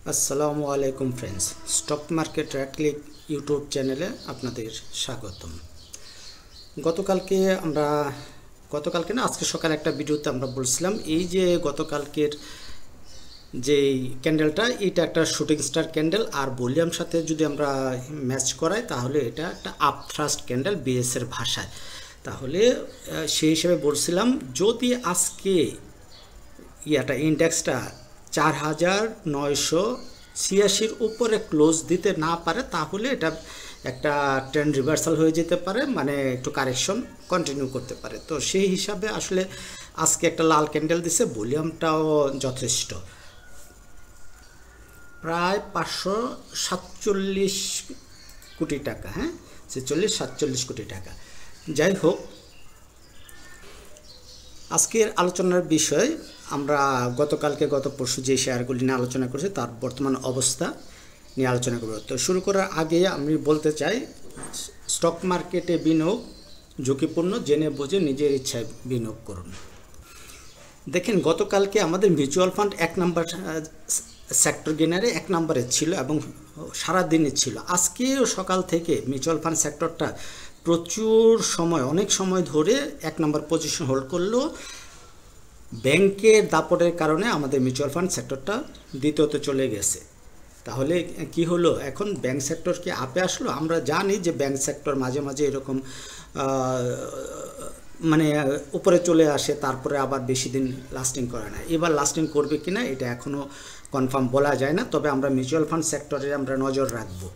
আসসালামু আলাইকুম friends, stock market right click YouTube চ্যানেলে আপনাদের স্বাগতম। গতকালকে আমরা গতকালকে না আজকে সকালে একটা ভিডিওতে আমরা বলছিলাম এই যে গতকালকের যে ক্যান্ডেলটা এটা একটা শুটিং স্টার ক্যান্ডেল, আর ভলিউম সাথে যদি আমরা ম্যাচ করাই তাহলে এটা একটা আপ থ্রাস্ট ক্যান্ডেল বিএস এর ভাষায়। তাহলে সেই হিসেবে বলছিলাম যদি আজকে ইন্ডেক্সটা 4986 উপরে ক্লোজ দিতে না পারে তাহলে এটা একটা ট্রেন্ড রিভার্সাল হয়ে যেতে পারে, মানে একটু কারেকশন কন্টিনিউ করতে পারে। তো সেই হিসাবে আসলে আজকে একটা লাল ক্যান্ডেল দিছে, ভলিউমটাও যথেষ্ট, প্রায় 547 কোটি টাকা, 46-47 কোটি টাকা। যাই হোক, আজকের আলোচনার বিষয় আমরা গত পরশু যে শেয়ারগুলি নিয়ে আলোচনা করেছি তার বর্তমান অবস্থা নিয়ে আলোচনা করব। তো শুরু করার আগে আমি বলতে চাই, স্টক মার্কেটে বিনিয়োগ ঝুঁকিপূর্ণ, জেনে বুঝে নিজের ইচ্ছায় বিনিয়োগ করুন। দেখেন, গতকালকে আমাদের মিউচুয়াল ফান্ড 1 নম্বর সেক্টর গেনারে 1 নম্বরে ছিল এবং সারাদিনে ছিল। আজকেও সকাল থেকে মিউচুয়াল ফান্ড সেক্টরটা প্রচুর সময়, অনেক সময় ধরে 1 নম্বর পজিশন হোল্ড করলো। ব্যাংকের দাপটের কারণে আমাদের মিউচুয়াল ফান্ড সেক্টরটা দ্বিতীয়তে চলে গেছে। তাহলে কি হলো, এখন ব্যাংক সেক্টর কি আপে আসলো? আমরা জানি যে ব্যাংক সেক্টর মাঝে মাঝে এরকম মানে উপরে চলে আসে, তারপরে আবার বেশি দিন লাস্টিং করে না। এবার লাস্টিং করবে কিনা এটা এখনও কনফার্ম বলা যায় না, তবে আমরা মিউচুয়াল ফান্ড সেক্টরে আমরা নজর রাখবো।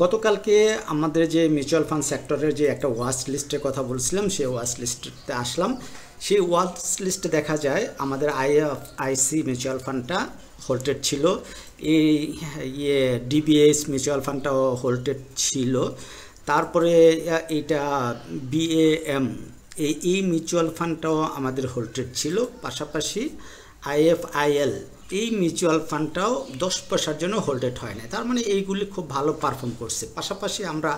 গতকালকে আমাদের যে মিউচুয়াল ফান্ড সেক্টরের যে একটা ওয়াচ লিস্টের কথা বলছিলাম, সেই ওয়াচ লিস্টে আসলাম। সেই ওয়াচ লিস্টে দেখা যায় আমাদের আইএফআইসি মিউচুয়াল ফান্ডটা হোল্ডেড ছিল, এই ডিবিএস মিউচুয়াল ফান্ডটাও হোল্ডেড ছিল, তারপরে এইটা বিএএম এই মিউচুয়াল ফান্ডটাও আমাদের হোল্ডেড ছিল, পাশাপাশি আইএফআইএল এই মিউচুয়াল ফান্ডটাও 10 পয়সার জন্য হোল্ডেড হয় না। তার মানে এইগুলি খুব ভালো পারফর্ম করছে। পাশাপাশি আমরা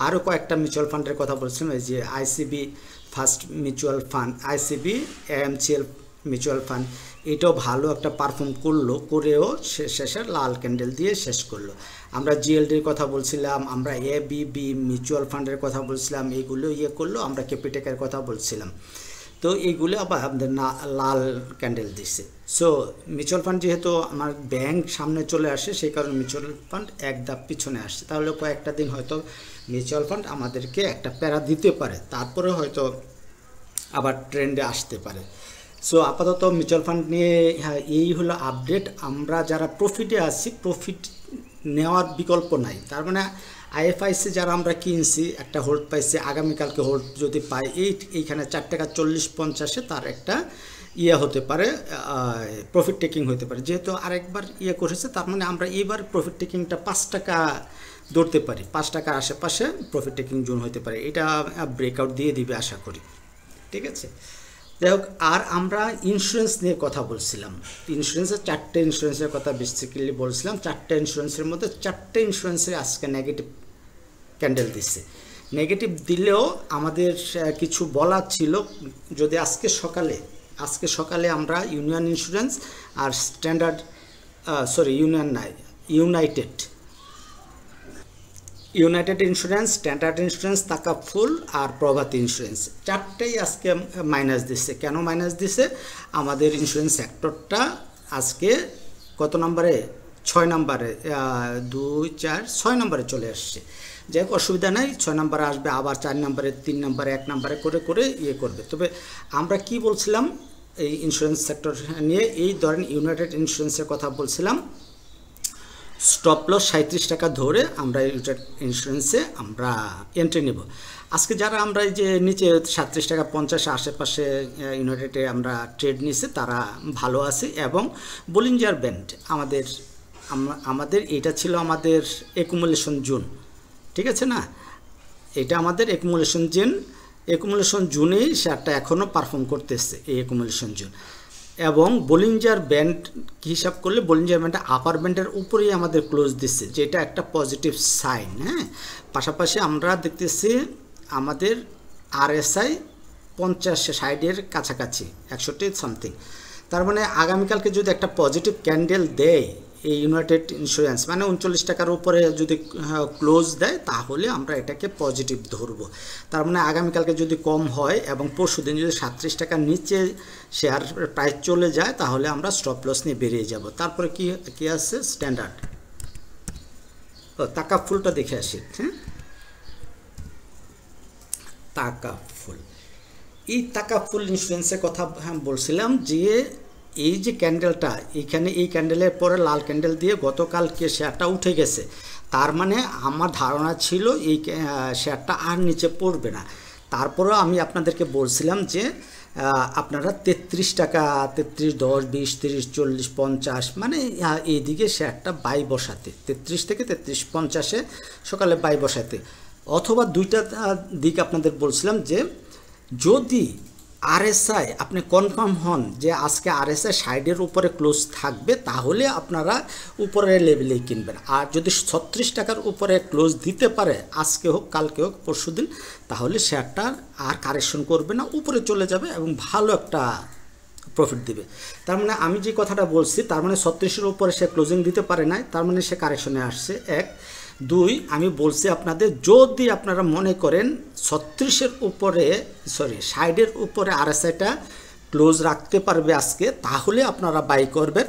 আরও কয়েকটা মিউচুয়াল ফান্ডের কথা বলছিলাম, এই যে ICB first mutual fund, ICB MCL mutual fund, এটাও ভালো একটা পারফর্ম করলো, করেও শেষের লাল ক্যান্ডেল দিয়ে শেষ করলো। আমরা জিএলডির কথা বলছিলাম, আমরা এবিবি মিউচুয়াল ফান্ডের কথা বলছিলাম, এইগুলো করলো। আমরা ক্যাপিটেকের কথা বলছিলাম, তো এইগুলো আবার আমাদের লাল ক্যান্ডেল দিচ্ছে। সো মিউচুয়াল ফান্ড যেহেতু আমার ব্যাংক সামনে চলে আসে, সেই কারণে মিউচুয়াল ফান্ড এক ধাপ পিছনে আসছে। তাহলে কয়েকটা দিন হয়তো মিউচুয়াল ফান্ড আমাদেরকে একটা প্যারা দিতে পারে, তারপরে হয়তো আবার ট্রেন্ডে আসতে পারে। সো আপাতত মিউচুয়াল ফান্ড নিয়ে এই হলো আপডেট। আমরা যারা প্রফিটে আছি, প্রফিট নেওয়ার বিকল্প নাই। তার মানে আইএফআইসি যারা আমরা কিনছি, একটা হোল্ড পাইছি, আগামীকালকে হোল্ড যদি পাই এইখানে 4.40-50 তার একটা হতে পারে, প্রফিট টেকিং হতে পারে। যেহেতু আরেকবার করেছে, তার মানে আমরা এইবার প্রফিট টেকিংটা 5 টাকা ধরতে পারি, 5 টাকার আশেপাশে প্রফিট টেকিং জোন হতে পারে। এটা ব্রেকআউট দিয়ে দিবে আশা করি, ঠিক আছে। যাই হোক, আর আমরা ইন্স্যুরেন্স নিয়ে কথা বলছিলাম। ইন্স্যুরেন্সের 4টে ইন্স্যুরেন্সের কথা বেসিক্যালি বলছিলাম। 4টে ইন্স্যুরেন্সের মধ্যে 4টে ইন্স্যুরেন্সে আজকে নেগেটিভ ক্যান্ডেল দিচ্ছে। নেগেটিভ দিলেও আমাদের কিছু বলার ছিল, যদি আজকে সকালে আমরা ইউনিয়ন ইন্স্যুরেন্স আর united insurance, standard insurance, Takaful আর প্রভাতী ইন্স্যুরেন্স, 4টেই আজকে মাইনাস দিচ্ছে। কেন মাইনাস দিছে? আমাদের ইন্স্যুরেন্স সেক্টরটা আজকে কত নম্বরে? 6 নম্বরে, 6 নম্বরে চলে আসছে। যাই হোক, অসুবিধা নাই, 6 নম্বরে আসবে, আবার 4 নম্বরে, 3 নম্বরে, 1 নম্বরে করে করবে। তবে আমরা কি বলছিলাম এই ইন্স্যুরেন্স সেক্টর নিয়ে? এই ধরেন ইউনাইটেড ইন্স্যুরেন্সের কথা বলছিলাম, স্টপ লস 37 টাকা ধরে আমরা ইউনাইটেড ইন্স্যুরেন্সে আমরা এন্ট্রি নেব। আজকে যারা আমরা এই যে নিচে 37 টাকা 50 আশেপাশে ইউনাইটেডে আমরা ট্রেড নিয়েছে তারা ভালো আছে। এবং বলিঞ্জার ব্যান্ড আমাদের এটা ছিল আমাদের অ্যাকুমুলেশন জোন, ঠিক আছে না? এটা আমাদের অ্যাকুমুলেশন জোনেই শেয়ারটা এখনও পারফর্ম করতেছে, এই অ্যাকুমুলেশন জোন। এবং বলিঞ্জার ব্যান্ড হিসাব করলে বলিঞ্জার ব্যান্ডটা আপার ব্যান্ডের উপরেই আমাদের ক্লোজ দিচ্ছে, যেটা একটা পজিটিভ সাইন। পাশাপাশি আমরা দেখতেছি আমাদের আরএসআই 50-60-এর কাছাকাছি, 61 সামথিং। তার মানে আগামীকালকে যদি একটা পজিটিভ ক্যান্ডেল দেয় এই ইউনাইটেড ইন্স্যুরেন্স মানে 39 টাকার উপরে যদি ক্লোজ দেয় তাহলে আমরা এটাকে পজিটিভ ধরবো। তার মানে আগামীকালকে যদি কম হয় এবং পরশুদিন যদি 37 টাকার নিচে শেয়ার প্রাইস চলে যায় তাহলে আমরা স্টপ লস নিয়ে বেরিয়ে যাব। তারপরে কি আছে স্ট্যান্ডার্ড, তাকাফুলটা দেখে আসি। হ্যাঁ, তাকাফুল, এই তাকাফুল ইন্স্যুরেন্সের কথা বলছিলাম যে এই যে ক্যান্ডেলটা এখানে, এই ক্যান্ডেলের পরে লাল ক্যান্ডেল দিয়ে গতকালকে শেয়ারটা উঠে গেছে। তার মানে আমার ধারণা ছিল এই শেয়ারটা আর নিচে পড়বে না। তারপরেও আমি আপনাদেরকে বলছিলাম যে আপনারা 33 টাকা, 33, 10, 20, 30, 40, 50 মানে এইদিকে শেয়ারটা বাই বসাতে, 33 থেকে 33.50-এ সকালে বাই বসাতে, অথবা দুইটা দিক আপনাদের বলছিলাম যে যদি আরএসআই আপনি কনফার্ম হন যে আজকে আরএসআই সাইডের উপরে ক্লোজ থাকবে তাহলে আপনারা উপরের লেভেলেই কিনবেন। আর যদি 36 টাকার উপরে ক্লোজ দিতে পারে আজকে হোক, কালকে হোক, পরশুদিন, তাহলে শেয়ারটা আর কারেকশন করবে না, উপরে চলে যাবে এবং ভালো একটা প্রফিট দিবে। তার মানে আমি যে কথাটা বলছি, তার মানে 36-এর উপরে সে ক্লোজিং দিতে পারে নাই, তার মানে সে কারেকশনে আসছে। 1, 2 আমি বলছি আপনাদের যদি আপনারা মনে করেন 36-এর উপরে সাইডের উপরে আরএসআইটা ক্লোজ রাখতে পারবে আজকে, তাহলে আপনারা বাই করবেন,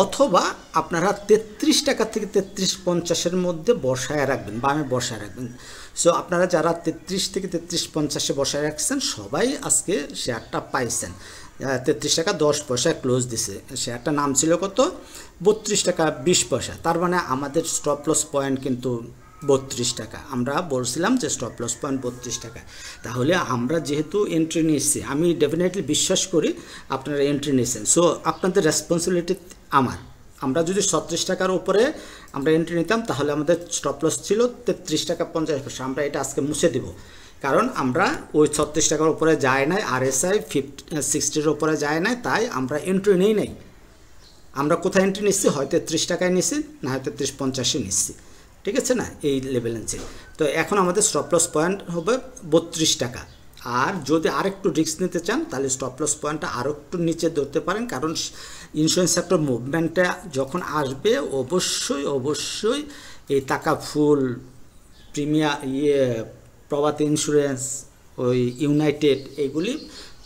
অথবা আপনারা 33 টাকা থেকে 33.50-এর মধ্যে বসায় রাখবেন, বামে বসায় রাখবেন। সো আপনারা যারা 33 থেকে 33.50-এ বসায় রাখছেন সবাই আজকে শেয়ারটা পাইছেন। 33 টাকা 10 পয়সা ক্লোজ দিছে, শেয়ারটা নাম ছিল কত, 32 টাকা 20 পয়সা। তার মানে আমাদের স্টপ লস পয়েন্ট কিন্তু 32 টাকা। আমরা বলছিলাম যে স্টপ লস পয়েন্ট 32 টাকা। তাহলে আমরা যেহেতু এন্ট্রি নিয়েছি, আমি ডেফিনেটলি বিশ্বাস করি আপনারা এন্ট্রি নিয়েছেন, সো আপনাদের রেসপন্সিবিলিটি আমার। আমরা যদি 36 টাকার উপরে আমরা এন্ট্রি নিতাম তাহলে আমাদের স্টপ লস ছিল 33 টাকা 50 পয়সা। আমরা এটা আজকে মুছে দিব, কারণ আমরা ওই 36 টাকার উপরে যায় নাই, আরএসআই 60-এর উপরে যায় নাই, তাই আমরা এন্ট্রি নেই নাই। আমরা কোথায় এন্ট্রি নিচ্ছি, হয় 33 টাকায় নিচ্ছি, না হয় 33.50-এ নিচ্ছি, ঠিক আছে না, এই লেভেল নিচ্ছি। তো এখন আমাদের স্টপ লস পয়েন্ট হবে 32 টাকা। আর যদি আরেকটু রিস্ক নিতে চান তাহলে স্টপ লস পয়েন্টটা আরও একটু নিচে ধরতে পারেন, কারণ ইন্স্যুরেন্স সেক্টর মুভমেন্টটা যখন আসবে অবশ্যই এই তাকাফুল, প্রিমিয়ার, প্রভাতী ইন্স্যুরেন্স, ওই ইউনাইটেড, এইগুলি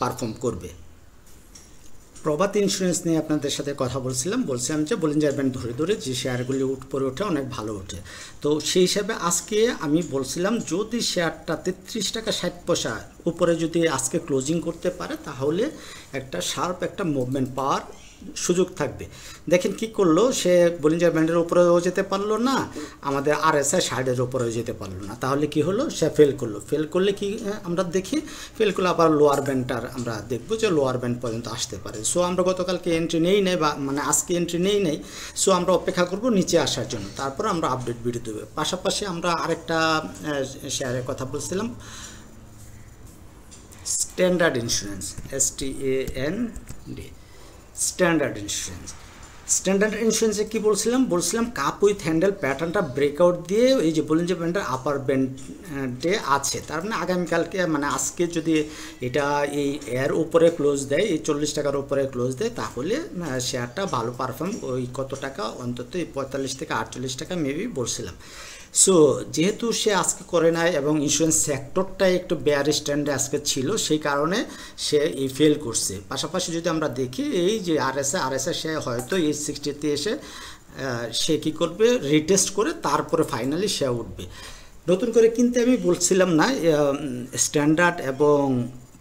পারফর্ম করবে। প্রভাতী ইন্স্যুরেন্স নিয়ে আপনাদের সাথে কথা বলছিলাম যে বলিঞ্জার ব্যান্ড ধরে যে শেয়ারগুলি পরে ওঠে, অনেক ভালো ওঠে। তো সেই হিসাবে আজকে আমি বলছিলাম যদি শেয়ারটা 33 টাকা 60 পয়সা উপরে যদি আজকে ক্লোজিং করতে পারে তাহলে একটা শার্প একটা মুভমেন্ট পাওয়ার সুযোগ থাকবে। দেখেন কি করলো, সে বলিঞ্জার ব্যান্ডের উপরেও যেতে পারলো না, আমাদের আরএসআই সাইডের উপরেও যেতে পারলো না। তাহলে কি হলো, সে ফেল করলে কি আমরা দেখি, ফেল করলে আবার লোয়ার ব্যান্ডটার আমরা দেখবো যে লোয়ার ব্যান্ড পর্যন্ত আসতে পারে। সো আমরা গতকালকে এন্ট্রি নেই বা মানে আজকে এন্ট্রি নেই, সো আমরা অপেক্ষা করব নিচে আসার জন্য, তারপর আমরা আপডেট ভিডিও দেবো। পাশাপাশি আমরা আরেকটা শেয়ারের কথা বলছিলাম, স্ট্যান্ডার্ড ইন্স্যুরেন্স, STAND, স্ট্যান্ডার্ড ইন্স্যুরেন্সে কী বলছিলাম কাপ উইথ হ্যান্ডেল প্যাটার্নটা ব্রেকআউট দিয়ে এই যে বলিঞ্জার ব্যান্ডের আপার ব্যান্ডে আছে। তার মানে আগামীকালকে মানে আজকে যদি এটা এই এর উপরে ক্লোজ দেয়, এই 40 টাকার উপরে ক্লোজ দেয়, তাহলে শেয়ারটা ভালো পারফর্ম, ওই কত টাকা অন্তত এই 45 থেকে 48 টাকা মেবি বলছিলাম। সো যেহেতু সে আজকে করে নাই এবং ইন্স্যুরেন্স সেক্টরটাই একটু বেয়ার স্ট্যান্ডে আজকে ছিল, সেই কারণে সে এই ফেল করছে। পাশাপাশি যদি আমরা দেখি এই যে আরএসআই সে হয়তো এই 60-তে এসে সে কী করবে, রিটেস্ট করে তারপরে ফাইনালি সে উঠবে। নতুন করে কিনতে আমি বলছিলাম না, স্ট্যান্ডার্ড এবং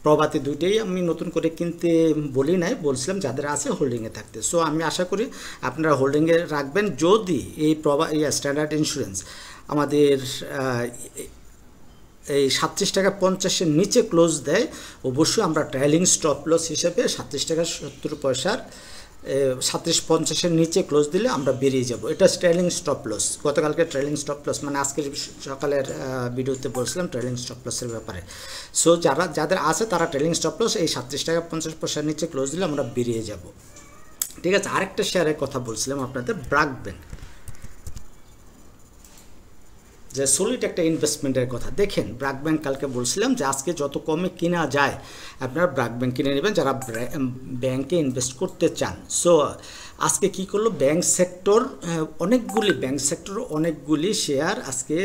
প্রভাতী দুইটাই আমি নতুন করে কিনতে বলি নাই, বলছিলাম যাদের আছে হোল্ডিংয়ে থাকতে। সো আমি আশা করি আপনারা হোল্ডিংয়ে রাখবেন। যদি এই স্ট্যান্ডার্ড ইন্স্যুরেন্স আমাদের এই 37 টাকা 50-এর নিচে ক্লোজ দেয়, অবশ্যই আমরা ট্রেলিং স্টপ লস হিসেবে 37 টাকা 70 পয়সার 37.50-এর নিচে ক্লোজ দিলে আমরা বেরিয়ে যাব। এটা ট্রেলিং স্টপ লস, গতকালকে ট্রেলিং স্টপ লস মানে আজকের সকালের ভিডিওতে বলছিলাম ট্রেলিং স্টপ লসের ব্যাপারে। সো যাদের আছে তারা ট্রেলিং স্টপ লস এই 37 টাকা 50 পয়সার নিচে ক্লোজ দিলে আমরা বেরিয়ে যাব, ঠিক আছে। আরেকটা শেয়ারের কথা বলছিলাম আপনাদের, ব্র্যাক ব্যাংক, যে সলিড একটা ইনভেস্টমেন্টের কথা। দেখেন ব্র্যাক ব্যাংক কালকে বলছিলাম যে আজকে যত কমে কিনা যায় আপনারা ব্র্যাক ব্যাংক কিনে নেবেন যারা ব্যাংকে ইনভেস্ট করতে চান। সো আজকে কি করলো ব্যাংক সেক্টর, অনেকগুলি শেয়ার আজকে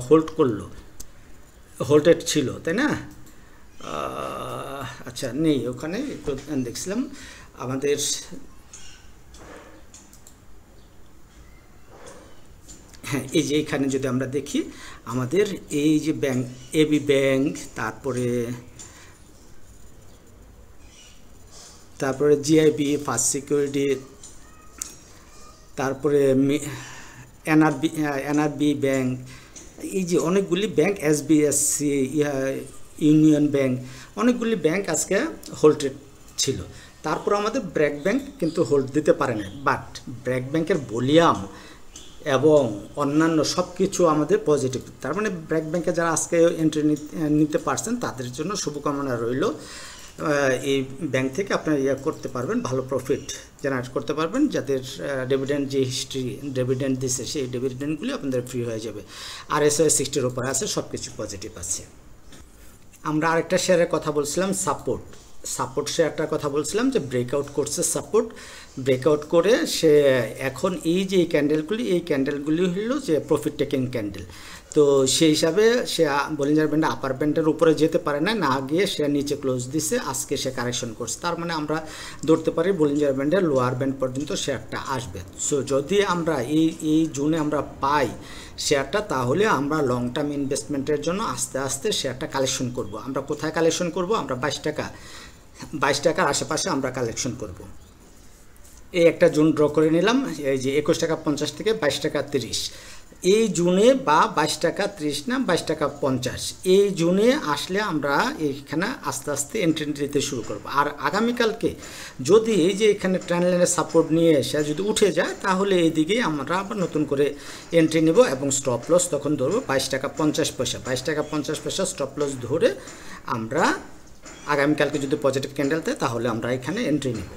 হোল্ড করলো, হোল্ডেড ছিল, তাই না? আচ্ছা নেই, ওখানে একটু দেখছিলাম আমাদের হ্যাঁ, এই যে এখানে যদি আমরা দেখি আমাদের এই যে ব্যাংক, এবি ব্যাংক, তারপরে জিআইবি, ফার্স্ট সিকিউরিটি, তারপরে এনআরবি ব্যাংক, এই যে অনেকগুলি ব্যাংক, এসবিএসসি, ইউনিয়ন ব্যাংক, অনেকগুলি ব্যাংক আজকে হোল্ডেড ছিল। তারপর আমাদের ব্র্যাক ব্যাংক কিন্তু হোল্ড দিতে পারে না, বাট ব্র্যাক ব্যাংকের ভলিউম এবং অন্যান্য সব কিছু আমাদের পজিটিভ। তার মানে ব্র্যাক ব্যাংকে যারা আজকে এন্ট্রি নিতে পারছেন তাদের জন্য শুভকামনা রইল। এই ব্যাংক থেকে আপনারা করতে পারবেন, ভালো প্রফিট জেনারেট করতে পারবেন, যাদের ডিভিডেন্ড যে হিস্ট্রি ডিভিডেন্ড দিচ্ছে সেই ডিভিডেন্ডগুলি আপনাদের ফ্রি হয়ে যাবে। আর এসওএস 60-র উপরে আছে, সব কিছু পজিটিভ আছে। আমরা আরেকটা শেয়ারের কথা বলছিলাম, সাপোর্ট শেয়ারটার কথা বলছিলাম যে ব্রেকআউট করছে, ব্রেকআউট করে সে এখন এই যে এই ক্যান্ডেলগুলি হলো যে প্রফিট টেকিং ক্যান্ডেল। তো সেই হিসাবে সে বলিঞ্জার ব্যান্ডে আপার ব্যান্ডের উপরে যেতে পারে না গিয়ে সে নিচে ক্লোজ দিছে, আজকে সে কারেকশন করছে। তার মানে আমরা ধরতে পারি বলিঞ্জার ব্যান্ডের লোয়ার ব্যান্ড পর্যন্ত শেয়ারটা আসবে। সো যদি আমরা এই জুনে আমরা পাই শেয়ারটা, তাহলে আমরা লং টার্ম ইনভেস্টমেন্টের জন্য আস্তে আস্তে শেয়ারটা কালেকশন করব। আমরা কোথায় কালেকশন করব? আমরা 22 টাকার আশেপাশে আমরা কালেকশন করব। এই একটা জুন ড্র করে নিলাম, এই যে 21 টাকা 50 থেকে 22 টাকা 30, এই জুনে, বা 22 টাকা 30 না 22 টাকা 50, এই জুনে আসলে আমরা এইখানে আস্তে আস্তে এন্ট্রি দিতে শুরু করব। আর আগামীকালকে যদি এই যে এখানে ট্রেন্ড লাইনের সাপোর্ট নিয়ে এসে যদি উঠে যায়, তাহলে এই দিকেই আমরা আবার নতুন করে এন্ট্রি নেব এবং স্টপ লস তখন ধরবো 22 টাকা 50 পয়সা। 22 টাকা 50 পয়সা স্টপ লস ধরে আমরা আগামীকালকে যদি পজিটিভ ক্যান্ডেল দেয় তাহলে আমরা এখানে এন্ট্রি নেব।